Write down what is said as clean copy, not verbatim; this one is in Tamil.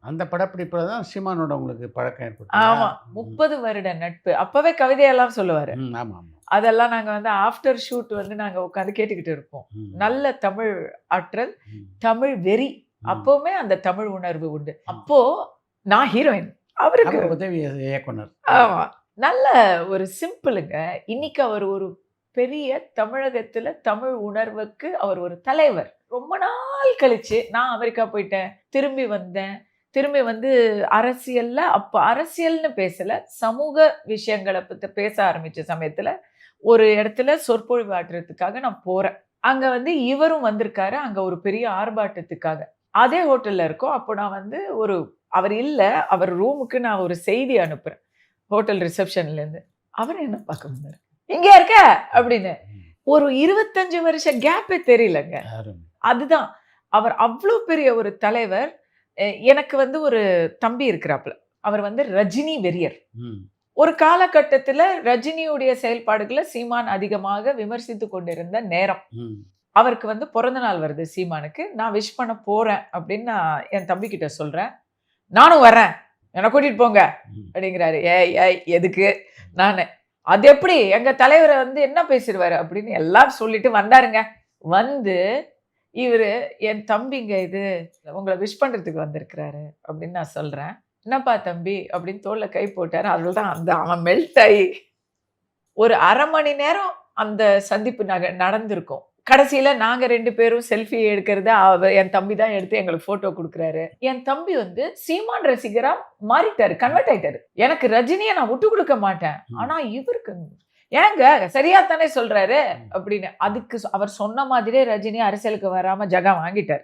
அந்த படப்பிடிப்புல தான் சீமானோட உங்களுக்கு பழக்கம் ஏற்பட்டதா? ஆமா. 30 வருட நட்பு. அப்பவே கவிதையெல்லாம் சொல்லுவாரு. ஆமா, ஆமா. அதெல்லாம் நாங்க வந்து ஆஃப்டர் ஷூட் வந்து நாங்க உட்காந்து கேட்டுக்கிட்டு இருப்போம். ம். நல்ல தமிழ் ஆற்றல், ம். தமிழ் வெறி. ம். அப்பவுமே அந்த தமிழ் உணர்வு உண்டு. அப்போ நான் ஹீரோயின். அவருக்கு அவர் உதவி இயக்குனர். ஆமா. நல்ல ஒரு சிம்பிளுங்க. இன்னைக்கு அவர் ஒரு பெரிய தமிழகத்துல தமிழ் உணர்வுக்கு அவர் ஒரு தலைவர். ரொம்ப நாள் கழிச்சு நான் அமெரிக்கா போயிட்டேன். திரும்பி வந்தேன். திரும்பி வந்து அரசியல்ல அப்ப அரசியல்னு பேசல. சமூக விஷயங்கள பத்தி பேச ஆரம்பிச்ச சமயத்துல, ஒரு இடத்துல சொற்பொழிவு ஆற்றுறதுக்காக நான் போறேன். அங்க வந்து இவரும் வந்திருக்காரு. அங்க ஒரு பெரிய ஆர்ப்பாட்டத்துக்காக. அதே ஹோட்டல்ல இருக்கோம். அப்போ நான் வந்து அவர் இல்ல. அவர் ரூமுக்கு நான் ஒரு செய்தி அனுப்புறேன். ஹோட்டல் ரிசப்ஷன்லேருந்து. அவர் என்ன பார்க்க வந்தாரு. "இங்கேயா இருக்க?" அப்படின்னு. ஒரு 25 வருஷ கேப்பே தெரியலங்க. அருமை. அதுதான். அவர் அவ்ளோ பெரிய ஒரு தலைவர். எனக்கு வந்து ஒரு தம்பி இருக்கிறாப்புல. அவர் வந்து ரஜினி வெறியர். ம். ஒரு காலகட்டத்தில ரஜினியுடைய செயல்பாடுகள சீமான் அதிகமாக விமர்சித்துக் கொண்டிருந்த நேரம். ம். அவருக்கு வந்து பிறந்த நாள் வருது சீமானுக்கு. நான் விஷ் பண்ண போறேன் அப்படின்னு நான் என் தம்பிகிட்ட சொல்றேன். "நானும் வரேன். என்ன கூட்டிட்டு போங்க." ம். அப்படிங்கிறாரு. "ஏய் ஏய் எதுக்கு?" நானு. "அது எப்படி? எங்க தலைவர வந்து என்ன பேசிருவாரு?" அப்படின்னு எல்லாம் சொல்லிட்டு வந்தாருங்க. வந்து இவரு என் தம்பிங்க இது உங்கள விஷ் பண்றதுக்கு வந்திருக்கிறாரு அப்படின்னு நான் சொல்றேன். "என்னப்பா தம்பி?" அப்படின்னு தோள்ல கை போட்டாரு. அதுதான் அவன் மெல்ட் ஆயி ஒரு 1/2 மணி நேரம் அந்த சந்திப்பு நடந்திருக்கும். கடைசியில நாங்க 2 பேரும் செல்ஃபி எடுக்கிறத என் தம்பி தான் எடுத்து எங்களுக்கு ஃபோட்டோ குடுக்குறாரு. என் தம்பி வந்து சீமான் ரசிகரா மாறிட்டாரு. கன்வெர்ட் ஆயிட்டாரு. எனக்கு ரஜினிய நான் விட்டு குடுக்க மாட்டேன். ஆனா இவருக்கு ஏங்க சரியா தானே சொல்றாரு அப்படின்னு. அதுக்கு அவர் சொன்ன மாதிரியே ரஜினி அரசியலுக்கு வராம ஜகா வாங்கிட்டாரு.